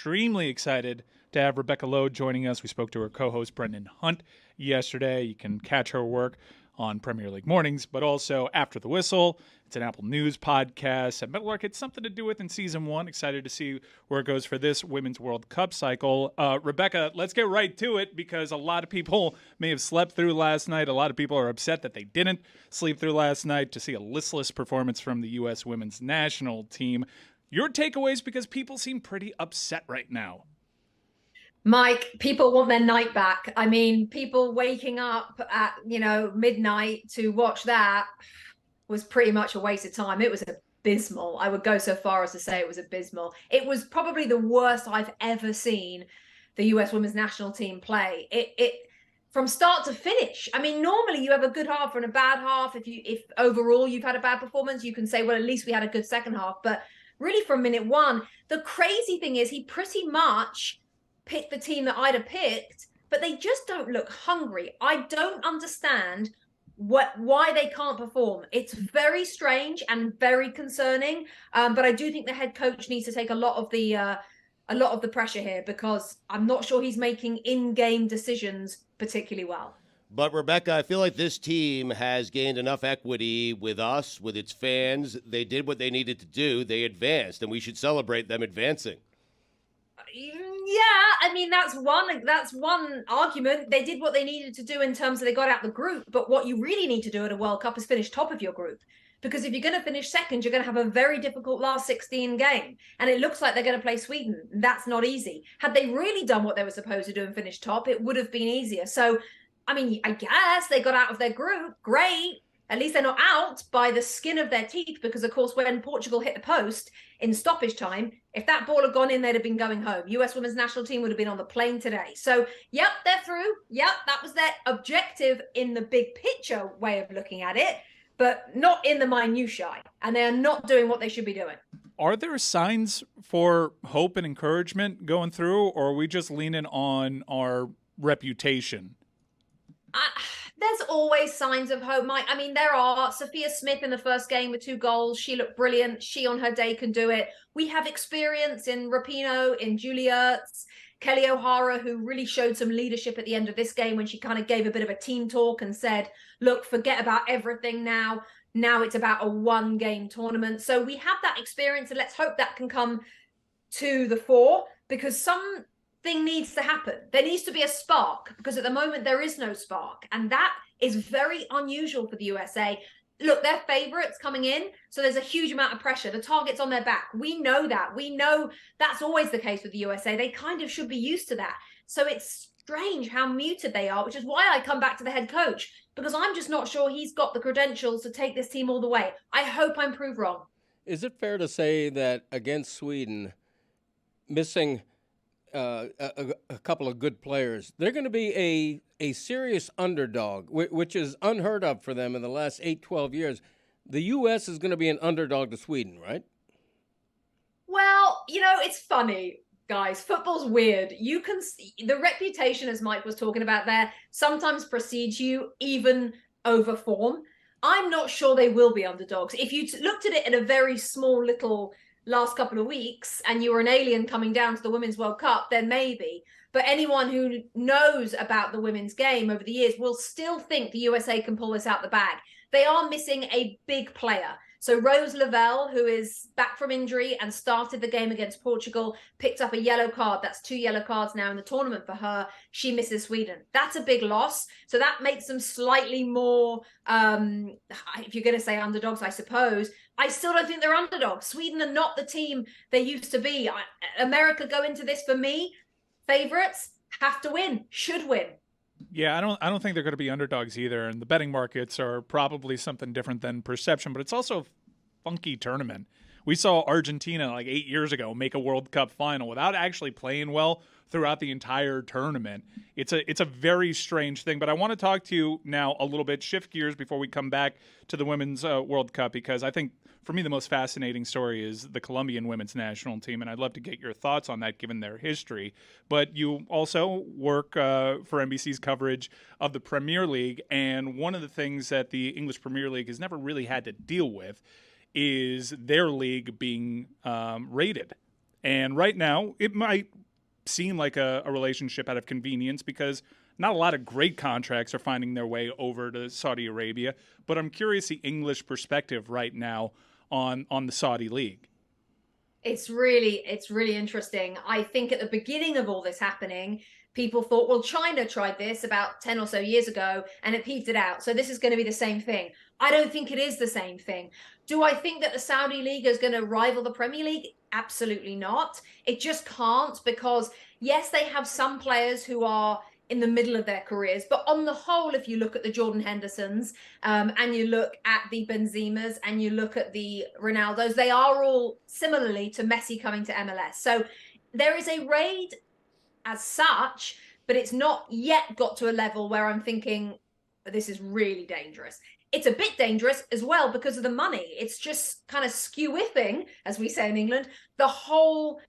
extremely excited to have Rebecca Lowe joining us. We spoke to her co-host Brendan Hunt yesterday. You can catch her work on Premier League Mornings, but also After the Whistle. It's an Apple News podcast at Metalwork. It's something to do with in season 1. Excited to see where it goes for this Women's World Cup cycle. Rebecca, let's get right to it because a lot of people may have slept through last night. A lot of people are upset that they didn't sleep through last night to see a listless performance from the U.S. women's national team. Your takeaways, because people seem pretty upset right now. Mike, people want their night back. I mean, people waking up at, midnight to watch that was pretty much a waste of time. It was abysmal. I would go so far as to say it was abysmal. It was probably the worst I've ever seen the US women's national team play. It from start to finish. I mean, normally you have a good half and a bad half. If overall you've had a bad performance, you can say, well, at least we had a good second half. But really from minute one, the crazy thing is he pretty much picked the team that I'd have picked, but they just don't look hungry. I don't understand why they can't perform. It's very strange and very concerning. But I do think the head coach needs to take a lot of the pressure here, because I'm not sure he's making in-game decisions particularly well. But Rebecca, I feel like this team has gained enough equity with us, with its fans. They did what they needed to do. They advanced, and we should celebrate them advancing. Yeah, I mean, that's one argument. They did what they needed to do in terms of they got out the group. But what you really need to do at a World Cup is finish top of your group. Because if you're going to finish second, you're going to have a very difficult last 16 game. And it looks like they're going to play Sweden. That's not easy. Had they really done what they were supposed to do and finished top, it would have been easier. So, I mean, I guess they got out of their group. Great. At least they're not out by the skin of their teeth, because, of course, when Portugal hit the post in stoppage time, if that ball had gone in, they'd have been going home. US women's national team would have been on the plane today. So, yep, they're through. Yep, that was their objective in the big picture way of looking at it, but not in the minutiae. And they are not doing what they should be doing. Are there signs for hope and encouragement going through, or are we just leaning on our reputation? There's always signs of hope, Mike. I mean, there are. Sophia Smith in the first game with 2 goals. She looked brilliant. She on her day can do it. We have experience in Rapinoe, in Juliet's, Kelly O'Hara, who really showed some leadership at the end of this game when she kind of gave a bit of a team talk and said, look, forget about everything now. Now it's about a 1-game tournament. So we have that experience, and let's hope that can come to the fore, because something needs to happen. There needs to be a spark, because at the moment there is no spark, and that is very unusual for the USA. Look, they're favorites coming in, so there's a huge amount of pressure. The target's on their back. We know that. We know that's always the case with the USA. They kind of should be used to that. So it's strange how muted they are, which is why I come back to the head coach, because I'm just not sure he's got the credentials to take this team all the way. I hope I'm proved wrong. Is it fair to say that against Sweden, missing a couple of good players, they're going to be a serious underdog, which is unheard of for them in the last 8-12 years. The U.S. is going to be an underdog to Sweden, right? Well, it's funny, guys. Football's weird. You can see the reputation, as Mike was talking about there, sometimes precedes you even over form. I'm not sure they will be underdogs. If you looked at it in a very small little last couple of weeks and you were an alien coming down to the Women's World Cup, then maybe. But anyone who knows about the women's game over the years will still think the USA can pull this out the bag. They are missing a big player. So Rose Lavelle, who is back from injury and started the game against Portugal, picked up a yellow card. That's 2 yellow cards now in the tournament for her. She misses Sweden. That's a big loss. So that makes them slightly more, if you're going to say underdogs, I suppose. I still don't think they're underdogs. Sweden are not the team they used to be. America go into this, for me, favorites, have to win, should win. Yeah, I don't think they're going to be underdogs either. And the betting markets are probably something different than perception, but it's also a funky tournament. We saw Argentina like 8 years ago make a World Cup final without actually playing well throughout the entire tournament. It's a very strange thing. But I want to talk to you now a little bit, shift gears before we come back to the Women's World Cup, because I think for me the most fascinating story is the Colombian women's national team, and I'd love to get your thoughts on that given their history. But you also work for NBC's coverage of the Premier League, and one of the things that the English Premier League has never really had to deal with is their league being rated. And right now, it might seem like a relationship out of convenience because not a lot of great contracts are finding their way over to Saudi Arabia. But I'm curious the English perspective right now on the Saudi league. It's really interesting. I think at the beginning of all this happening, people thought, well, China tried this about 10 or so years ago and it petered out. So this is going to be the same thing. I don't think it is the same thing. Do I think that the Saudi League is going to rival the Premier League? Absolutely not. It just can't, because yes, they have some players who are in the middle of their careers, but on the whole, if you look at the Jordan Hendersons and you look at the Benzemas and you look at the Ronaldos, they are all similarly to Messi coming to MLS. So there is a raid as such, but it's not yet got to a level where I'm thinking this is really dangerous. It's a bit dangerous as well because of the money. It's just kind of skew-whiffing, as we say in England, the whole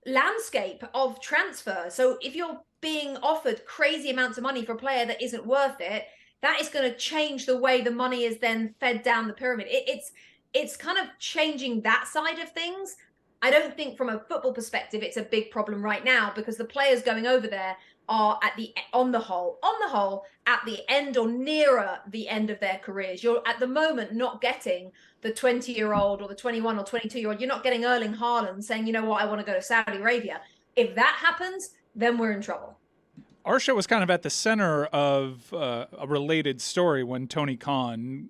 landscape of transfer. So if you're being offered crazy amounts of money for a player that isn't worth it, that is going to change the way the money is then fed down the pyramid. It's kind of changing that side of things. I don't think from a football perspective it's a big problem right now because the players going over there are on the whole at the end or nearer the end of their careers. You're at the moment not getting the 20-year-old or the 21 or 22-year-old. You're not getting Erling Haaland saying, you know what, I want to go to Saudi Arabia. If that happens, then we're in trouble. Our show was kind of at the center of a related story when Tony Khan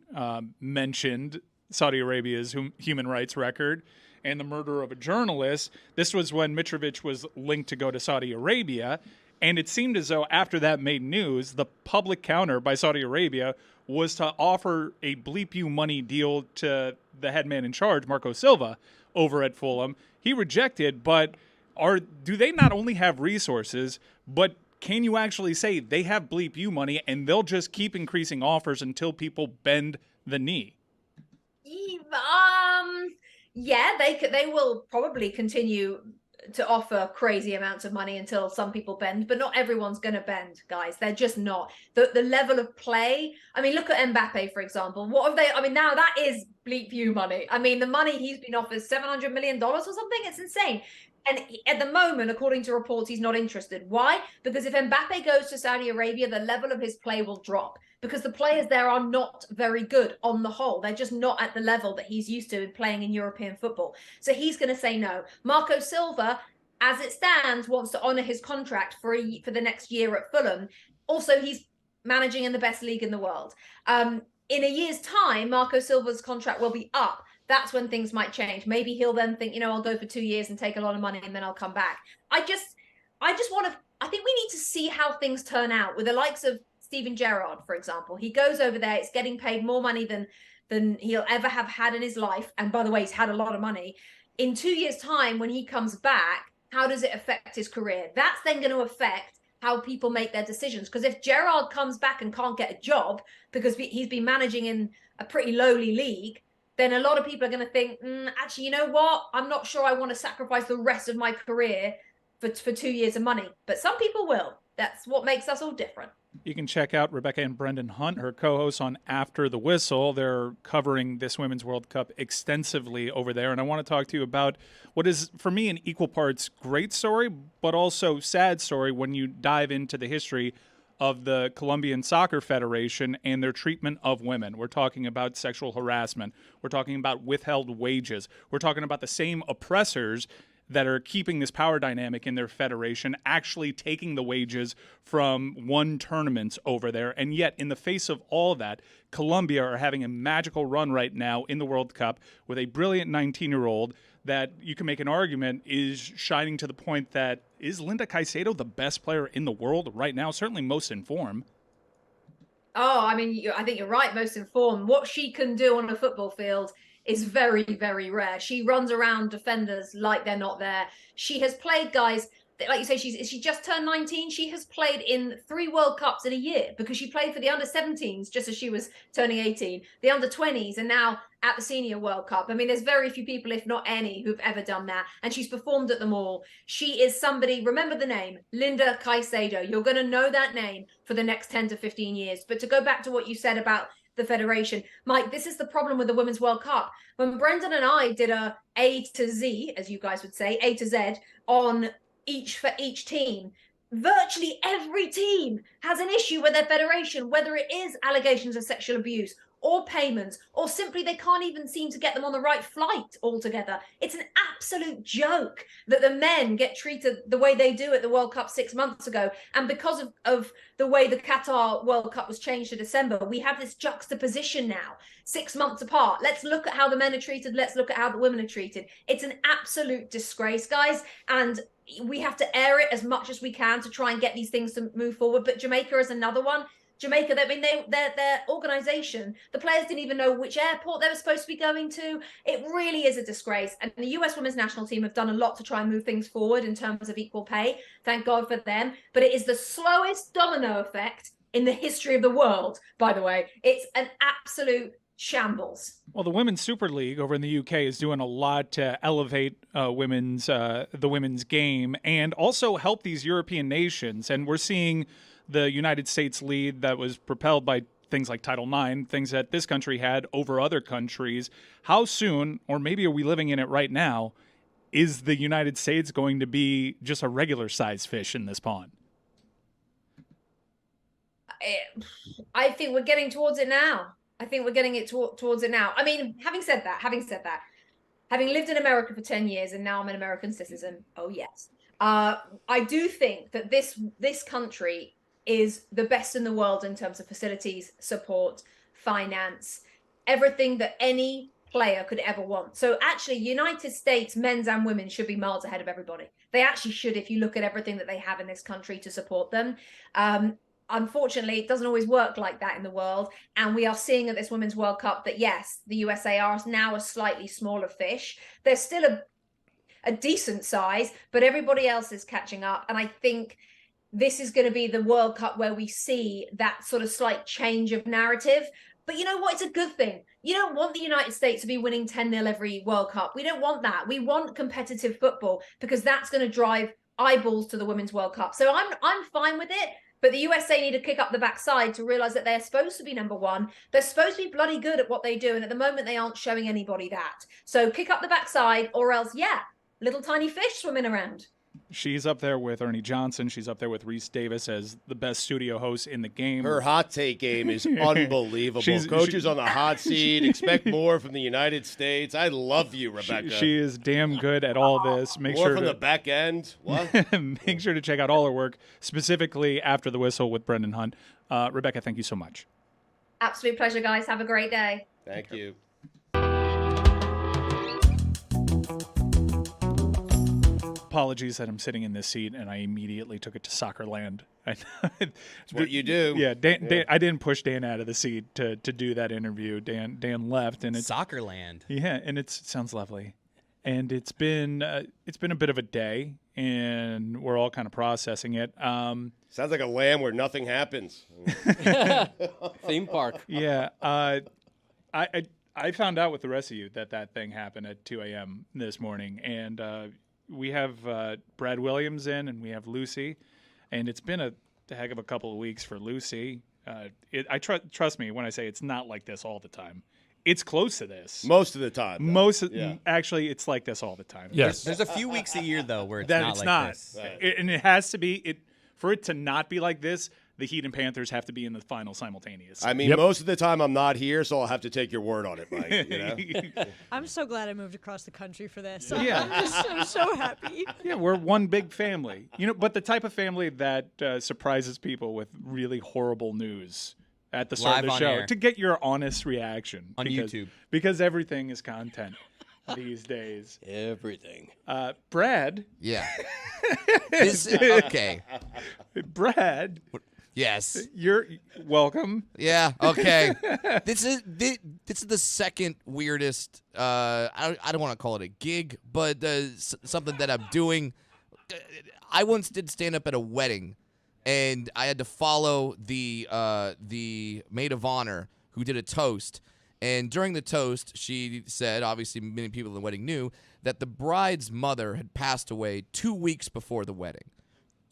mentioned Saudi Arabia's human rights record and the murder of a journalist. This was when Mitrovic was linked to go to Saudi Arabia. And it seemed as though after that made news, the public counter by Saudi Arabia was to offer a bleep you money deal to the head man in charge, Marco Silva, over at Fulham. He rejected, but do they not only have resources, but can you actually say they have bleep you money and they'll just keep increasing offers until people bend the knee? Yeah, they will probably continue to offer crazy amounts of money until some people bend, but not everyone's going to bend, guys. They're just not. The level of play, I mean, look at Mbappe, for example. What have they, I mean, now that is bleep you money. I mean, the money he's been offered is $700 million or something. It's insane. And at the moment, according to reports, he's not interested. Why? Because if Mbappe goes to Saudi Arabia, the level of his play will drop because the players there are not very good on the whole. They're just not at the level that he's used to playing in European football. So he's going to say no. Marco Silva, as it stands, wants to honour his contract for the next year at Fulham. Also, he's managing in the best league in the world. In a year's time, Marco Silva's contract will be up. That's when things might change. Maybe he'll then think, I'll go for 2 years and take a lot of money and then I'll come back. I think we need to see how things turn out with the likes of Steven Gerrard, for example. He goes over there, it's getting paid more money than he'll ever have had in his life. And by the way, he's had a lot of money. In 2 years' time, when he comes back, how does it affect his career? That's then going to affect how people make their decisions. Because if Gerrard comes back and can't get a job because he's been managing in a pretty lowly league, then a lot of people are going to think, actually, you know what? I'm not sure I want to sacrifice the rest of my career for 2 years of money. But some people will. That's what makes us all different. You can check out Rebecca and Brendan Hunt, her co-hosts on After the Whistle. They're covering this Women's World Cup extensively over there. And I want to talk to you about what is, for me, an equal parts great story, but also sad story when you dive into the history of the Colombian Soccer Federation and their treatment of women. We're talking about sexual harassment. We're talking about withheld wages. We're talking about the same oppressors that are keeping this power dynamic in their federation, actually taking the wages from won tournaments over there. And yet, in the face of all that, Colombia are having a magical run right now in the World Cup with a brilliant 19-year-old that you can make an argument is shining to the point that, is Linda Caicedo the best player in the world right now? Certainly most in form. Oh, I mean, I think you're right, most in form. What she can do on a football field is very, very rare. She runs around defenders like they're not there. She has played guys, like you say, she just turned 19. She has played in 3 World Cups in a year because she played for the under-17s just as she was turning 18, the under-20s, and now at the Senior World Cup. I mean, there's very few people, if not any, who've ever done that. And she's performed at them all. She is somebody, remember the name, Linda Caicedo. You're going to know that name for the next 10 to 15 years. But to go back to what you said about the federation. Mike, this is the problem with the Women's World Cup. When Brendan and I did A to Z, as you guys would say, A to Z, on for each team, virtually every team has an issue with their federation, whether it is allegations of sexual abuse or payments, or simply they can't even seem to get them on the right flight altogether. It's an absolute joke that the men get treated the way they do at the World Cup 6 months ago. And because of the way the Qatar World Cup was changed to December, we have this juxtaposition now, 6 months apart. Let's look at how the men are treated. Let's look at how the women are treated. It's an absolute disgrace, guys. And we have to air it as much as we can to try and get these things to move forward. But Jamaica is another one. Jamaica, I mean, their organization, the players didn't even know which airport they were supposed to be going to. It really is a disgrace. And the US women's national team have done a lot to try and move things forward in terms of equal pay. Thank God for them. But it is the slowest domino effect in the history of the world, by the way. It's an absolute shambles. Well, the Women's Super League over in the UK is doing a lot to elevate the women's game and also help these European nations. And we're seeing the United States lead that was propelled by things like Title IX, things that this country had over other countries. How soon, or maybe are we living in it right now, is the United States going to be just a regular size fish in this pond? I think we're getting towards it now. I think we're getting it towards it now. I mean, having said that, having lived in America for 10 years and now I'm an American citizen, oh yes. I do think that this country is the best in the world in terms of facilities, support, finance, everything that any player could ever want. So actually, United States men's and women should be miles ahead of everybody. They actually should, if you look at everything that they have in this country to support them. Unfortunately, it doesn't always work like that in the world. And we are seeing at this Women's World Cup that, yes, the USA are now a slightly smaller fish. They're still a decent size, but everybody else is catching up. And I think this is going to be the World Cup where we see that sort of slight change of narrative. But you know what? It's a good thing. You don't want the United States to be winning 10-0 every World Cup. We don't want that. We want competitive football because that's going to drive eyeballs to the Women's World Cup. So I'm fine with it. But the USA need to kick up the backside to realize that they're supposed to be number one. They're supposed to be bloody good at what they do. And at the moment, they aren't showing anybody that. So kick up the backside or else, yeah, little tiny fish swimming around. She's up there with Ernie Johnson. She's up there with Reese Davis as the best studio host in the game. Her hot take game is unbelievable. Coaches on the hot seat. Expect more from the United States. I love you, Rebecca. She is damn good at all this. Make more sure from the back end. What? Make sure to check out all her work, specifically After the Whistle with Brendan Hunt. Rebecca, thank you so much. Absolute pleasure, guys. Have a great day. Thank you. Apologies that I'm sitting in this seat and I immediately took it to Soccerland. That's what you do. Yeah, Dan, I didn't push Dan out of the seat to do that interview. Dan left, and it's Soccerland. Yeah, and it sounds lovely, and it's been a bit of a day, and we're all kind of processing it. Sounds like a land where nothing happens. Theme park. Yeah, I found out with the rest of you that thing happened at 2 a.m. this morning, and we have Brad Williams in, and we have Lucy, and it's been a heck of a couple of weeks for Lucy. Trust me when I say it's not like this all the time. It's close to this most of the time. Actually, it's like this all the time. Yes, there's a few weeks a year though where it's not like this, right. And it has to be for it to not be like this. The Heat and Panthers have to be in the final simultaneous. I mean, most of the time I'm not here, so I'll have to take your word on it, Mike. You know? I'm so glad I moved across the country for this. Yeah. I'm so happy. Yeah, we're one big family. But the type of family that surprises people with really horrible news at the start of the show air. To get your honest reaction. On YouTube. Because everything is content these days. Everything. Brad. Yeah. Okay. Brad. Yes. You're welcome. Yeah. Okay. This is the second weirdest. I don't want to call it a gig, but something that I'm doing. I once did stand up at a wedding, and I had to follow the maid of honor who did a toast. And during the toast, she said, obviously many people in the wedding knew, that the bride's mother had passed away 2 weeks before the wedding.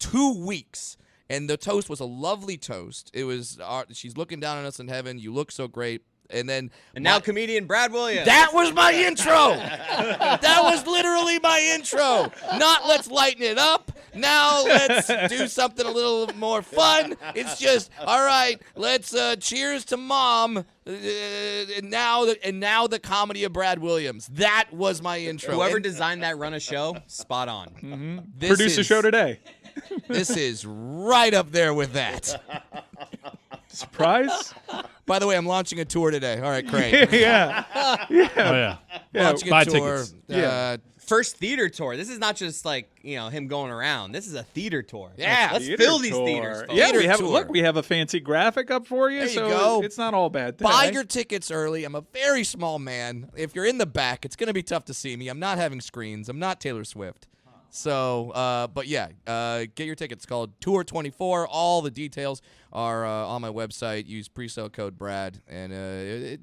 2 weeks. And the toast was a lovely toast. It was she's looking down on us in heaven. You look so great. And then now comedian Brad Williams. That was my intro. That was literally my intro. Not let's lighten it up. Now let's do something a little more fun. It's just, all right, let's cheers to mom. And now the comedy of Brad Williams. That was my intro. Whoever designed that run a show, spot on. Produce a show today. This is right up there with that. Surprise? By the way, I'm launching a tour today. All right, great. Yeah. Oh, yeah. Launching a Buy tour. tickets. First theater tour. This is not just like, him going around. This is a theater tour. Yeah. Let's Theater fill these tour. theaters. Folks. Yeah, Theater we have a fancy graphic up for you, There you so go. it's not all bad today. Buy your tickets early. I'm a very small man. If you're in the back, it's going to be tough to see me. I'm not having screens. I'm not Taylor Swift. So, but yeah, get your tickets. It's called Tour 24. All the details are on my website. Use pre-sale code Brad, and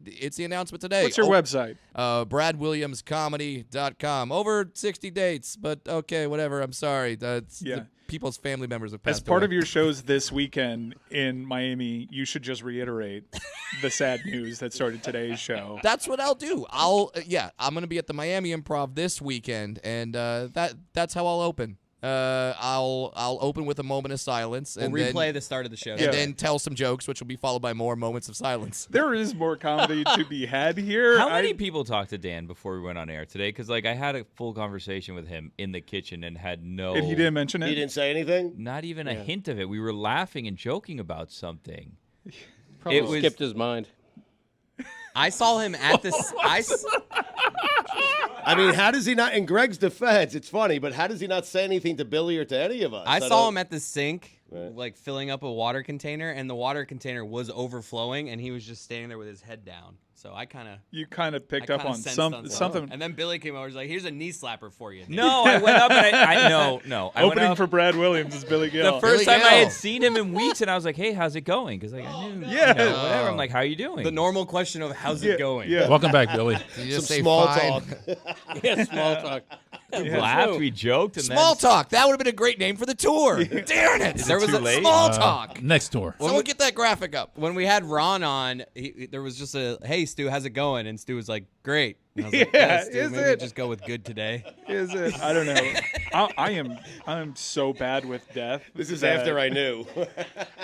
it's the announcement today. What's your website? BradWilliamsComedy.com. Over 60 dates, but okay, whatever. I'm sorry. That's the people's family members have passed As part away. of your shows this weekend in Miami, you should just reiterate the sad news that started today's show. That's what I'll do. I'm gonna be at the Miami Improv this weekend, and that's how I'll open. I'll open with a moment of silence, We'll and replay then, the start of the show. and then tell some jokes, which will be followed by more moments of silence. There is more comedy to be had here. How many people talked to Dan before we went on air today? Because I had a full conversation with him in the kitchen and had no. And he didn't mention it? He didn't say anything? Not even a hint of it. We were laughing and joking about something. Probably skipped his mind. I saw him at this. I mean, how does he not? In Greg's defense, it's funny, but how does he not say anything to Billy or to any of us? I saw don't- him at the sink, filling up a water container, and the water container was overflowing, and he was just standing there with his head down. So You kind of picked up on something. And then Billy came over. He's like, "Here's a knee slapper for you." No, I went up and I went Opening up. for Brad Williams is Billy Gill. The first Billy time I Gill. had seen him in weeks, and I was like, "Hey, how's it going?" Because I knew, whatever. I'm like, "How are you doing?" The normal question of how's it going? Yeah. Welcome back, Billy. Did you just Some say small fine? talk. Yeah, small talk. We laughed, we joked, and Small then talk. That would have been a great name for the tour. Darn it! There was too a late? small talk. Next tour. Someone get that graphic up. When we had Ron on, there was just a, "Hey, Stu, how's it going?" And Stu was like, "Great." And I was like, Yeah, Stu, is maybe it? just go with good today. Is it? I don't know. I'm so bad with death. This is after I knew.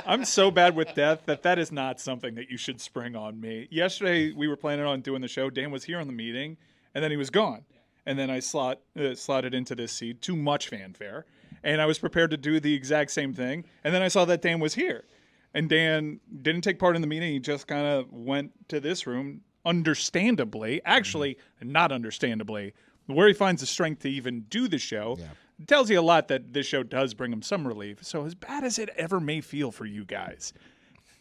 I'm so bad with death that is not something that you should spring on me. Yesterday, we were planning on doing the show. Dan was here on the meeting, and then he was gone. And then I slotted into this seat. Too much fanfare. And I was prepared to do the exact same thing. And then I saw that Dan was here. And Dan didn't take part in the meeting. He just kind of went to this room, understandably. Actually, not understandably. Where he finds the strength to even do the show. It tells you a lot that this show does bring him some relief. So as bad as it ever may feel for you guys,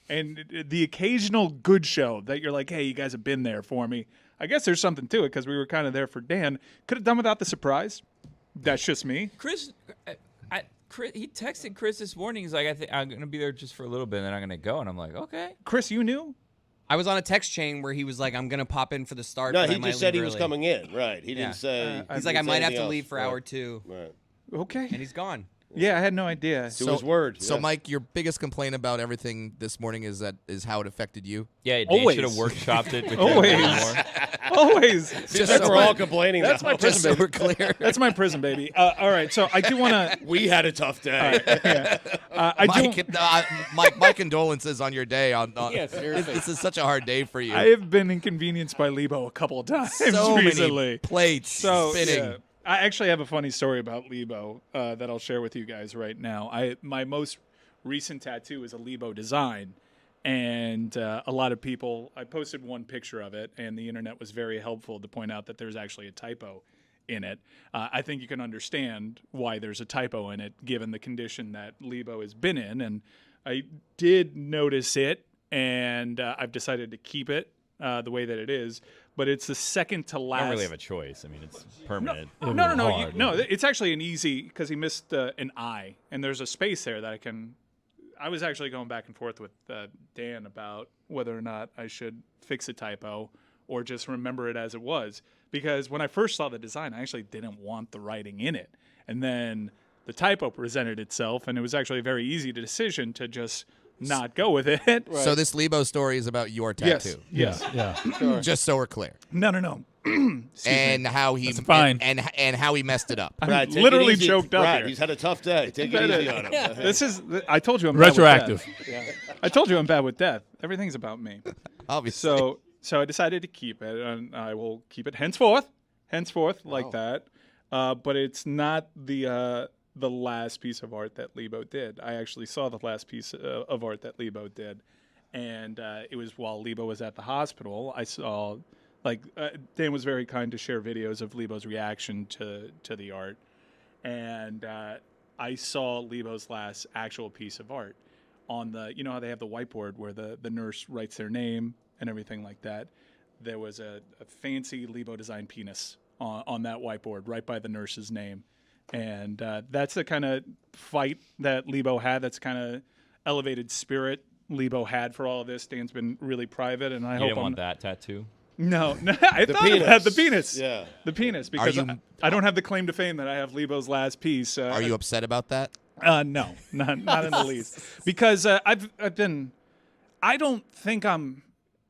and the occasional good show that you're like, hey, you guys have been there for me, I guess there's something to it because we were kind of there for Dan. Could have done without the surprise. That's just me. Chris, he texted Chris this morning. He's like, I'm going to be there just for a little bit, and then I'm going to go. And I'm like, okay. Chris, you knew? I was on a text chain where he was like, "I'm gonna pop in for the start." No, but I he might just said he leave was early." coming in. Right. He Yeah. didn't say. He's like, "I might have to leave for hour 2," Right. Okay. and he's gone. Yeah, I had no idea. To his word. So, yeah. Mike, your biggest complaint about everything this morning is how it affected you. Yeah, Dan Always. should have workshopped it with you a Always. little more. Always. Seems like we're all complaining That's now. my Just prison, so baby. we're clear. That's my prison, baby. All right, so I do want to. We had a tough day. My condolences on your day. Yeah, seriously. This is such a hard day for you. I have been inconvenienced by Lebo a couple of times so recently. many plates spinning. Yeah. I actually have a funny story about Lebo that I'll share with you guys right now. My most recent tattoo is a Lebo design, and a lot of people. I posted one picture of it, and the internet was very helpful to point out that there's actually a typo in it. I think you can understand why there's a typo in it, given the condition that Lebo has been in, and I did notice it, and I've decided to keep it the way that it is. But it's the second to last. I don't really have a choice. I mean, it's permanent. No. It's actually an easy because he missed an I, and there's a space there that I can. I was actually going back and forth with Dan about whether or not I should fix a typo or just remember it as it was. Because when I first saw the design, I actually didn't want the writing in it, and then the typo presented itself, and it was actually a very easy decision to just not go with it. So this Lebo story is about your tattoo. Yes. Yeah. Just so we're clear. No. And how he fine. and how he messed it up. Brad, take it literally easy. choked up Brad, here. he's had a tough day. Take it easy on him. I told you I'm Retroactive. Bad with death. I told you I'm bad with death. Everything's about me. Obviously. So I decided to keep it, and I will keep it henceforth like that. But it's not the last piece of art that Lebo did. I actually saw the last piece of art that Lebo did, and it was while Lebo was at the hospital. I saw, Dan was very kind to share videos of Lebo's reaction to the art, and I saw Lebo's last actual piece of art on the, you know how they have the whiteboard where the nurse writes their name and everything like that. There was a fancy Lebo designed penis on that whiteboard right by the nurse's name. And that's the kind of fight that Lebo had. That's kind of elevated spirit Lebo had for all of this. Dan's been really private, and I You hope didn't want that tattoo? No, I thought about the penis. Yeah. The penis, because I don't have the claim to fame that I have Lebo's last piece. Are you upset about that? No, not in the least. Because I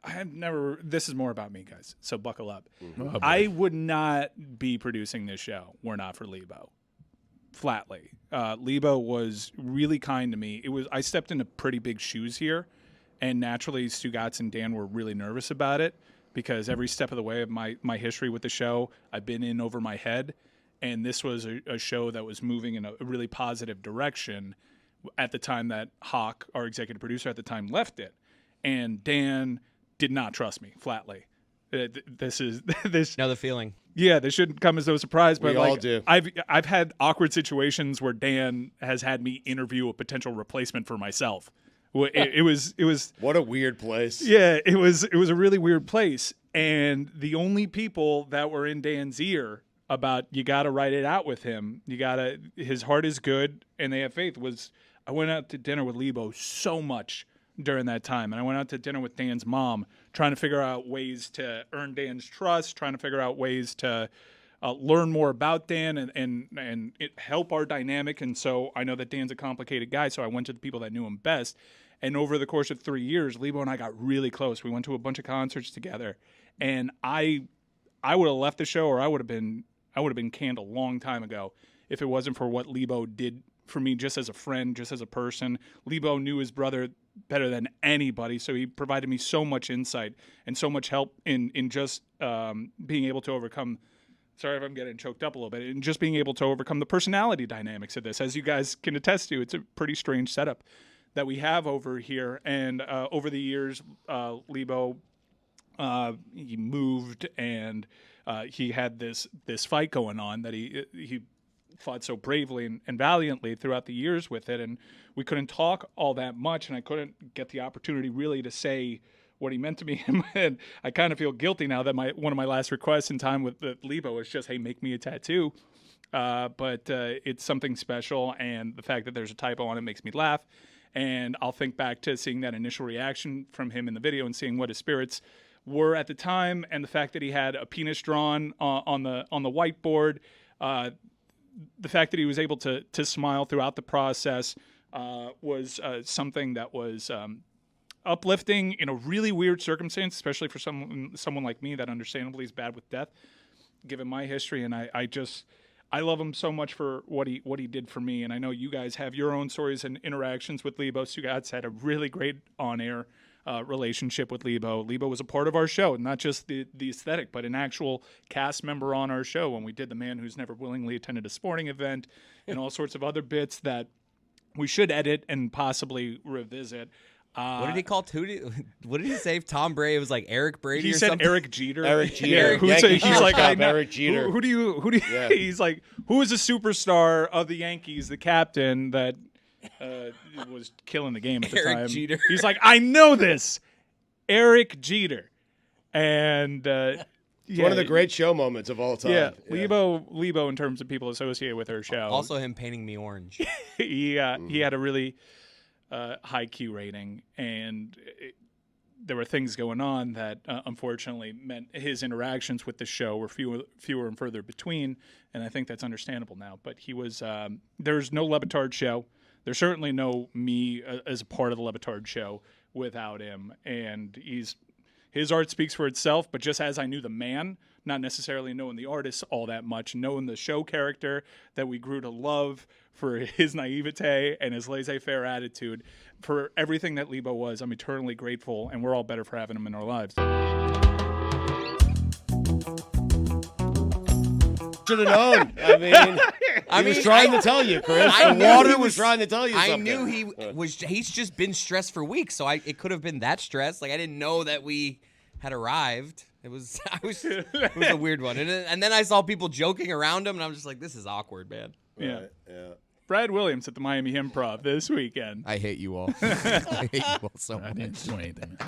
have never, this is more about me, guys, so buckle up. Oh, I would not be producing this show were not for Lebo. Flatly. Lebo was really kind to me. I stepped into pretty big shoes here, and naturally Stugotz and Dan were really nervous about it, because every step of the way of my history with the show, I've been in over my head. And this was a show that was moving in a really positive direction at the time that Hawk, our executive producer at the time, left it. And Dan did not trust me, flatly. This. Know the feeling. Yeah, this shouldn't come as no surprise, but We all do. I've had awkward situations where Dan has had me interview a potential replacement for myself. It was What a weird place. yeah, it was a really weird place, and the only people that were in Dan's ear about you got to write it out with him, his heart is good and they have faith, I went out to dinner with Lebo so much during that time, and I went out to dinner with Dan's mom, trying to figure out ways to earn Dan's trust, trying to figure out ways to learn more about Dan and help our dynamic. And so I know that Dan's a complicated guy, so I went to the people that knew him best. And over the course of 3 years, Lebo and I got really close. We went to a bunch of concerts together, and I would have left the show, or I would have been canned a long time ago if it wasn't for what Lebo did for me, just as a friend, just as a person. Lebo knew his brother better than anybody, so he provided me so much insight and so much help in just being able to overcome. Sorry if I'm getting choked up a little bit. And just being able to overcome the personality dynamics of this. As you guys can attest to, it's a pretty strange setup that we have over here. And over the years, Lebo, he moved, and he had this fight going on that he fought so bravely and valiantly throughout the years with it. And we couldn't talk all that much, and I couldn't get the opportunity really to say what he meant to me. And I kind of feel guilty now that one of my last requests in time with Lebo was just, hey, make me a tattoo. But it's something special, and the fact that there's a typo on it makes me laugh. And I'll think back to seeing that initial reaction from him in the video and seeing what his spirits were at the time, and the fact that he had a penis drawn on the whiteboard. The fact that he was able to smile throughout the process was something that was uplifting in a really weird circumstance, especially for someone like me that understandably is bad with death, given my history. And I love him so much for what he did for me. And I know you guys have your own stories and interactions with Lebo. Stugotz had a really great on-air relationship with Lebo. Lebo was a part of our show, not just the aesthetic, but an actual cast member on our show when we did The Man Who's Never Willingly Attended a Sporting Event and all sorts of other bits that we should edit and possibly revisit. What did he call Tootie? What did he say? Tom Brady? It was like Eric Brady. He or said something? Eric Jeter. Eric Jeter. Yeah, he's like Eric Jeter. Who do you? Yeah. He's like, who is a superstar of the Yankees? The captain that was killing the game at the Eric time. Jeter. He's like, I know this, Eric Jeter, and It's one of the great show moments of all time. Yeah, Lebo in terms of people associated with her show. Also, him painting me orange. he had a really high Q rating, and there were things going on that unfortunately meant his interactions with the show were fewer and further between, and I think that's understandable now. But he was there's no Le Batard Show. There's certainly no me as a part of the Le Batard Show without him, and his art speaks for itself. But just as I knew the man, not necessarily knowing the artist all that much, knowing the show character that we grew to love for his naivete and his laissez-faire attitude, for everything that Lebo was, I'm eternally grateful, and we're all better for having him in our lives. Should have known. I mean, he was trying to tell you, Chris. I The knew water he was trying to tell you something. I knew he's just been stressed for weeks, so it could have been that stress. Like, I didn't know that we had arrived. It was a weird one. And then I saw people joking around him, and I'm just like, this is awkward, man. Yeah. Right, yeah. Brad Williams at the Miami Improv this weekend. I hate you all. I hate you all so I much. didn't do anything.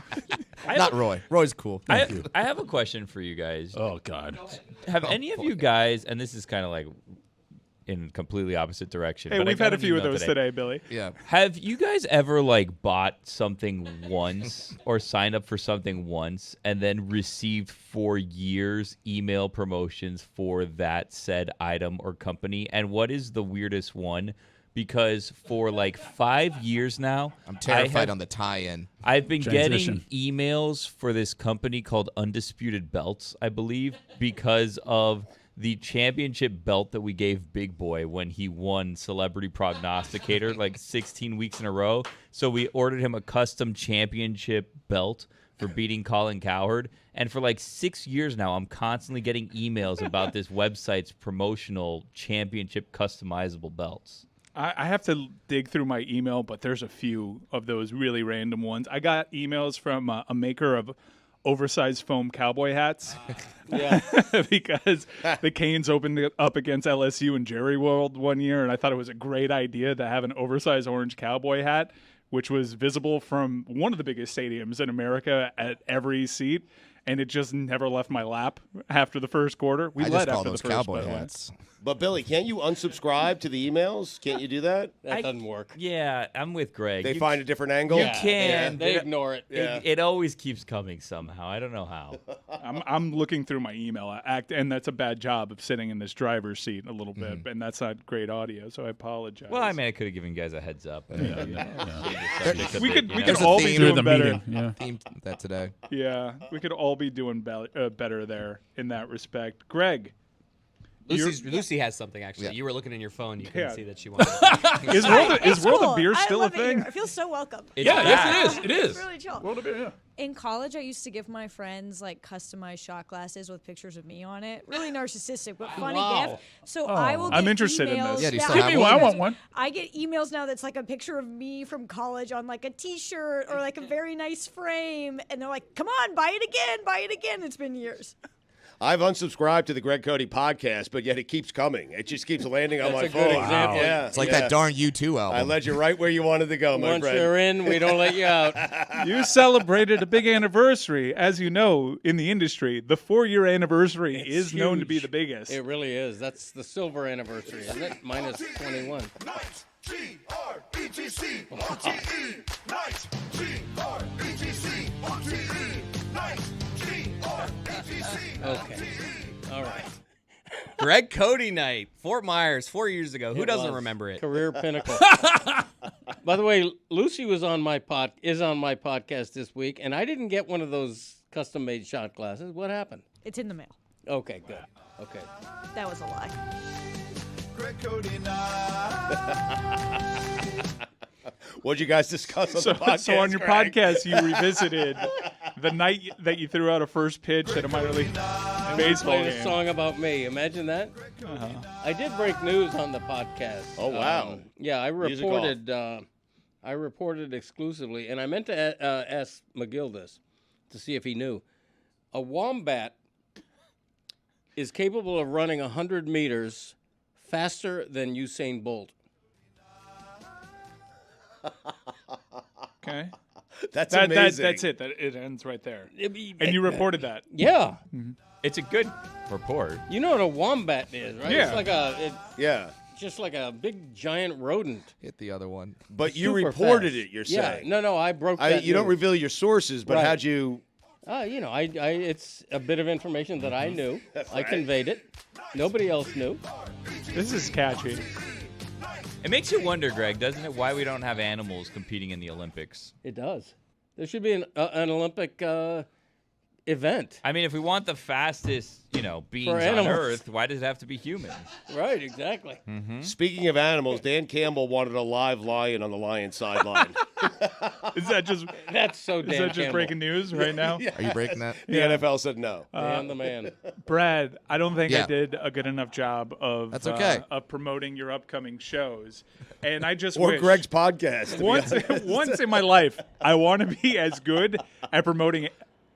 Not Roy. Roy's cool. Thank you. I have a question for you guys. Oh God. Have any of you guys, and this is kind of like in completely opposite direction. Hey, but I we've got had a an few of email those today, Billy. Yeah. Have you guys ever like bought something once or signed up for something once and then received for years email promotions for that said item or company? And what is the weirdest one? Because for like 5 years now, I'm terrified on the tie-in. I've been Transition. getting emails for this company called Undisputed Belts, I believe, because of the championship belt that we gave Big Boy when he won Celebrity Prognosticator like 16 weeks in a row. So we ordered him a custom championship belt for beating Colin Cowherd. And for like 6 years now, I'm constantly getting emails about this website's promotional championship customizable belts. I have to dig through my email, but there's a few of those really random ones. I got emails from a maker of oversized foam cowboy hats. Yeah. Because the Canes opened it up against LSU in Jerry World one year, and I thought it was a great idea to have an oversized orange cowboy hat, which was visible from one of the biggest stadiums in America at every seat, and it just never left my lap after the first quarter. We I led just call after those the first, cowboy by the way. hats. But, Billy, can't you unsubscribe to the emails? Can't you do that? That doesn't work. Yeah, I'm with Greg. They You find a different angle? You can. They ignore it. Yeah. It always keeps coming somehow. I don't know how. I'm looking through my email and that's a bad job of sitting in this driver's seat a little bit, and that's not great audio, so I apologize. Well, I mean, I could have given you guys a heads up. We We could There's a all be theme. doing the better. meeting. Yeah. Themed that today. Yeah, we could all be doing better there in that respect. Greg, Lucy has something, actually. Yeah. You were looking in your phone. You Yeah. couldn't see that she wanted is World It's of cool. Beer I still a love it thing? here. I feel so welcome. Yeah, yes, it is. It's really chill. World of Beer, yeah. In college, I used to give my friends like customized shot glasses with pictures of me on it. Really narcissistic, but funny Wow. gift. So I will. I'm get interested in emails. this. Yeah, do you Yeah, still I have get one? I emails- want one. I get emails now that's like a picture of me from college on like a T-shirt or like a very nice frame, and they're like, "Come on, buy it again, buy it again." It's been years. I've unsubscribed to the Greg Cody podcast, but yet it keeps coming. It just keeps landing on That's my a good phone. example. Yeah, It's like yeah. that darn U2 album. I led you right where you wanted to go, my Once friend. you're in, we don't let you out. You celebrated a big anniversary. As you know, in the industry, the 4-year anniversary is known to be huge. the biggest. It really is. That's the silver anniversary, isn't it? Minus 21. Okay. All right. Greg Cody night, Fort Myers, 4 years ago. Who It doesn't was. remember it? Career pinnacle. By the way, Lucy was on my podcast this week, and I didn't get one of those custom-made shot glasses. What happened? It's in the mail. Okay, good. Okay. That was a lie. What'd you guys discuss on the podcast? So on your Greg? podcast, you revisited the night that you threw out a first pitch at a minor league baseball Played a game. song about me. Imagine that. I did break news on the podcast. Oh, wow. Yeah, I Music off. reported. I reported exclusively, and I meant to ask McGill this to see if he knew. A wombat is capable of running 100 meters faster than Usain Bolt. Okay, That's amazing. that's it. It ends right there. And And you reported that. Yeah. It's a good report. You know what a wombat is, right? Yeah. It's like a. Yeah. just like a big giant rodent. Hit the other one. But you Super reported fast. it, you're Yeah, saying. no, I broke that You don't news. reveal your sources, but Right. how'd you... It's a bit of information that I knew. I conveyed it. Nobody else knew. This is catchy. It makes you wonder, Greg, doesn't it, why we don't have animals competing in the Olympics? It does. There should be an Olympic event. I mean, if we want the fastest, beings on animals. Earth, why does it have to be humans? Right, exactly. Speaking of animals, Dan Campbell wanted a live lion on the Lions sideline. Is that just That's so is Dan that just Campbell. breaking news right now? Are you breaking that? The NFL said no. Dan the man. Brad, I don't think Yeah. I did a good enough job of That's okay. Of promoting your upcoming shows, and I just Or wish Greg's podcast. to be once honest. once in my life I want to be as good at promoting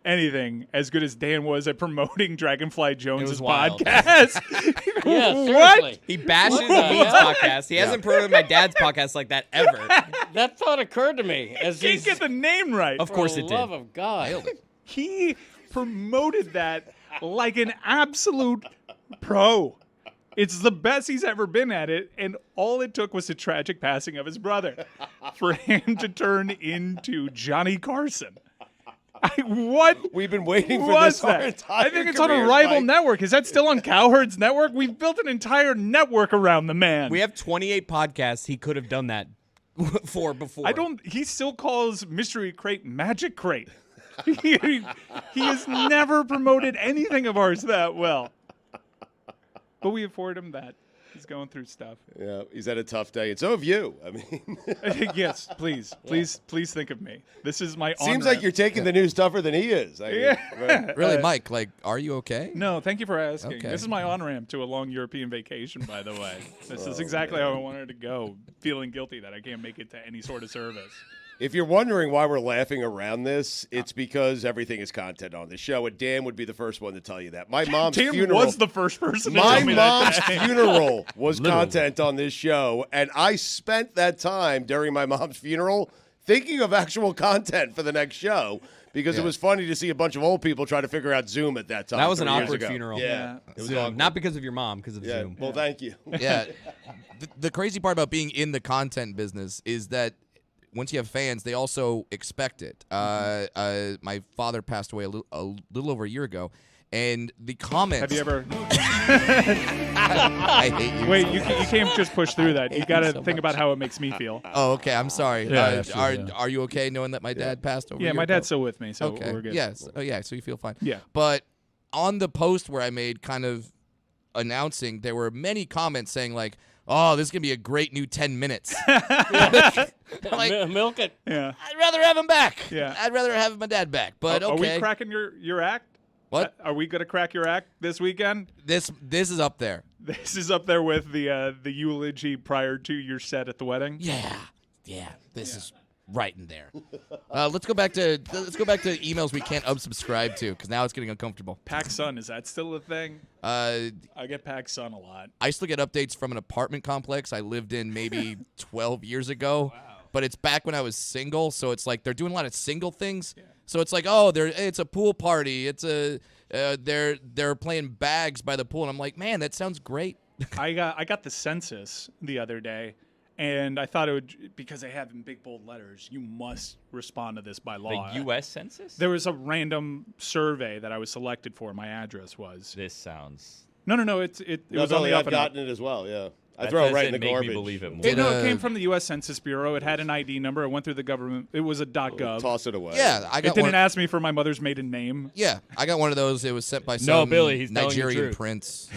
anything as good as Dan was at promoting Dragonfly Jones's wild. podcast. Yeah, What? seriously. He bashes What the the Weeds hell? podcast. He hasn't promoted my dad's podcast like that ever. That thought occurred to me as Can't he's get the name right. Of for course the it love did. of God. He promoted that like an absolute pro. It's the best he's ever been at it, and all it took was the tragic passing of his brother for him to turn into Johnny Carson. What We've been waiting for was this our that? entire I think it's on a careers, rival Mike. network. Is that still on Cowherd's network? We've built an entire network around the man. We have 28 podcasts he could have done that for before. He still calls Mystery Crate Magic Crate. he has never promoted anything of ours that well. But we afford him that. He's going through stuff. Yeah, he's had a tough day, and so have you. I mean, Yes, please think of me. This is my seems on-ramp. like you're taking the news tougher than he is. Right. Really, Mike? Like, are you okay? No, thank you for asking. Okay. This is my on-ramp to a long European vacation, by the way. This is exactly how I wanted to go, feeling guilty that I can't make it to any sort of service. If you're wondering why we're laughing around this, it's because everything is content on the show, and Dan would be the first one to tell you that. My mom's Tim funeral was the first person to My tell me mom's that. funeral was content on this show, and I spent that time during my mom's funeral thinking of actual content for the next show because it was funny to see a bunch of old people try to figure out Zoom at that time. That was an 3 years awkward ago. funeral. Yeah. It was Zoom. awkward. Not because of your mom, because of Yeah. Zoom. Well, thank you. Yeah. The crazy part about being in the content business is that once you have fans, they also expect it. My father passed away a little over a year ago, and the comments. Have you ever? I hate you. Wait, you can't just push through that. You got to so think about how it makes me feel. Oh, okay. I'm sorry. Yeah, are you okay knowing that my dad passed over? a Yeah, year my ago? dad's still with me, so Okay. we're good. Yes. Oh, yeah. So you feel fine. Yeah. But on the post where I made, kind of announcing, there were many comments saying like, "Oh, this is gonna be a great new 10 minutes." Like, Milk it. Yeah. I'd rather have him back. Yeah. I'd rather have my dad back. But Are okay. we cracking your act? What? Are we gonna crack your act this weekend? This is up there. This is up there with the eulogy prior to your set at the wedding. Yeah. This is right in there. Let's go back to emails we can't unsubscribe to because now it's getting uncomfortable. Pac Sun, is that still a thing? I I get Pac Sun a lot. still get updates from an apartment complex I lived in maybe 12 years ago. Wow. But it's back when I was single, so it's like they're doing a lot of single things. Yeah. So it's like, oh, it's a pool party. It's they're playing bags by the pool, and I'm like, man, that sounds great. I got the census the other day, and I thought it would, because they have in big bold letters, you must respond to this by law. The U.S. Census? There was a random survey that I was selected for. My address was. This sounds... No. It was on the up I've and up. gotten it as well. Yeah, I That throw it right in doesn't the make garbage. me believe it more. It came from the U.S. Census Bureau. It had an ID number. It went through the government. It was a .gov. Toss it away. Yeah, I It got didn't one. ask me for my mother's maiden name. Yeah, I got one of those. It was sent by No, some Billy, he's telling the Nigerian truth. prince.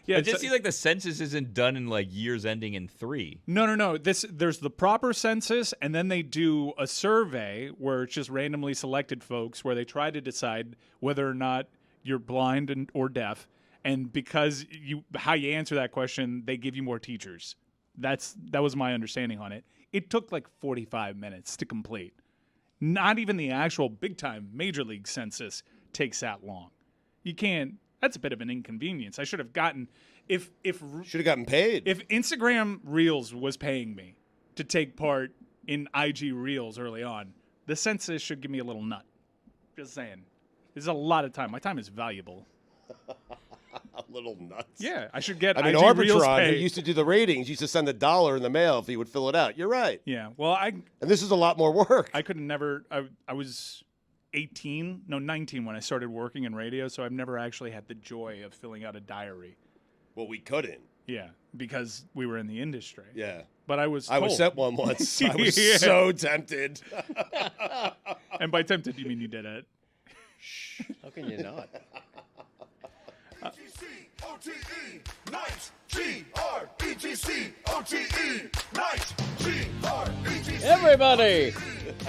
Yeah, It just seems like the census isn't done in like years ending in 3. No. There's the proper census, and then they do a survey where it's just randomly selected folks where they try to decide whether or not you're blind or deaf, and because how you answer that question, they give you more teachers. That was my understanding on it. It took like 45 minutes to complete. Not even the actual big time major league census takes that long. You can't. That's a bit of an inconvenience. I should have gotten if Should have gotten paid. If Instagram Reels was paying me to take part in IG Reels early on, the census should give me a little nut. Just saying. This is a lot of time. My time is valuable. A little nuts. Yeah, I should get. I mean, IG Reels Arbitron, pay. who used to do the ratings, used to send $1 in the mail if he would fill it out. You're right. Yeah. Well, And this is a lot more work. I could never. I was 19 when I started working in radio, so I've never actually had the joy of filling out a diary. Well, we couldn't. Yeah, because we were in the industry. Yeah. But I was I was told. sent one once. I was Yeah. so tempted. And by tempted, you mean you did it? How can you not? Everybody!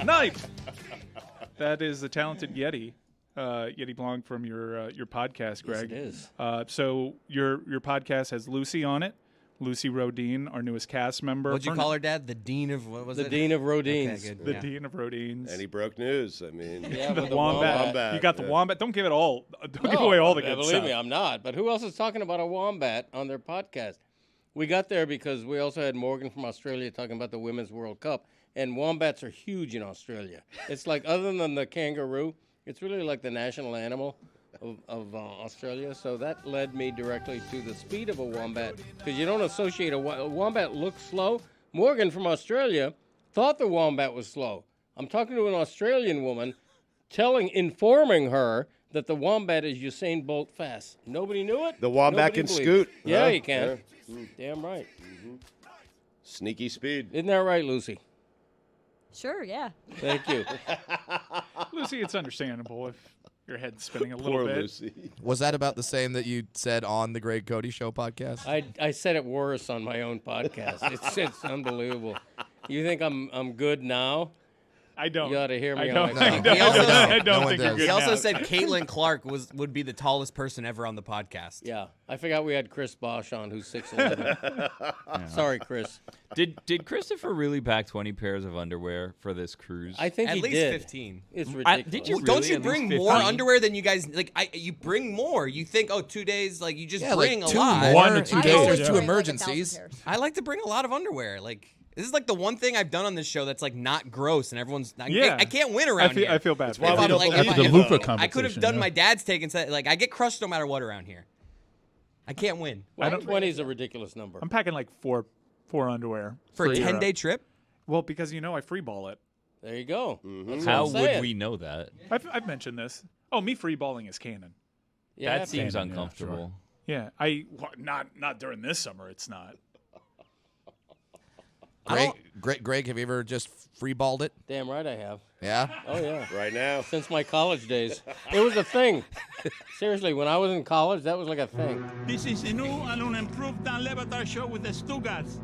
Night. That is the talented Yeti. Yeti Blanc from your podcast, Greg. Yes, it is. So your podcast has Lucy on it. Lucy Rodine, our newest cast member. What'd you call her, Dad? The Dean of what was The it? Dean of Rodines. Okay, good. The Yeah. Dean of Rodines. And he broke news. I mean, Yeah, the with the wombat. You got the yeah. wombat. Don't give it all. Don't give No, away all the good believe stuff. me, I'm not. But who else is talking about a wombat on their podcast? We got there because we also had Morgan from Australia talking about the Women's World Cup. And wombats are huge in Australia. It's like, other than the kangaroo, it's really like the national animal of Australia. So that led me directly to the speed of a wombat, because you don't associate a wombat looks slow. Morgan from Australia thought the wombat was slow. I'm talking to an Australian woman, informing her that the wombat is Usain Bolt fast. Nobody knew it. The wombat Nobody can believed scoot. it. Yeah, Huh? he can. Yeah. Damn right. Sneaky speed. Isn't that right, Lucy? Sure, yeah. Thank you. Lucy, it's understandable if your head's spinning a little Poor bit. Lucy. Was that about the same that you said on the Greg Cody Show podcast? I said it worse on my own podcast. It's unbelievable. You think I'm good now? I don't. You ought to hear me I on don't. my I podcast. don't, He also- I don't no one think you're does. good He also now. said Caitlin Clark would be the tallest person ever on the podcast. Yeah, I forgot we had Chris Bosch on, who's 6'11". Sorry, Chris. Did Christopher really pack 20 pairs of underwear for this cruise? I think At he least did. 15. It's I- ridiculous. did you Don't really you at bring least more 15? underwear than you guys like? You bring more. You think, 2 days, like you just Yeah, bring like a 2 lot. more. 1 to 2 I days. always There's 2 bring, like, 1,000 emergencies. pairs. I like to bring a lot of underwear. Like this is like the one thing I've done on this show that's like not gross, and everyone's. Yeah. I can't win around here. I feel bad. why If we I'm don't like- believe if The you, loofah though. competition. I could have done yeah. my dad's take and said, like, I get crushed no matter what around here. I can't win. 120 is a ridiculous number. I'm packing like four underwear For a Europe. 10-day trip? Well, because I free ball it. There you go. That's How what I'm would saying. we know that? I've mentioned this. Oh, me free balling is canon. Yeah, That seems Canon, yeah, uncomfortable. Yeah, not during this summer. It's not. Greg, have you ever just free-balled it? damn right I have. Yeah? Oh, yeah. Right now. Since my college days. It was a thing. Seriously, when I was in college, that was like a thing. This is a new and an improved Dan Le Batard Show with the Stugotz.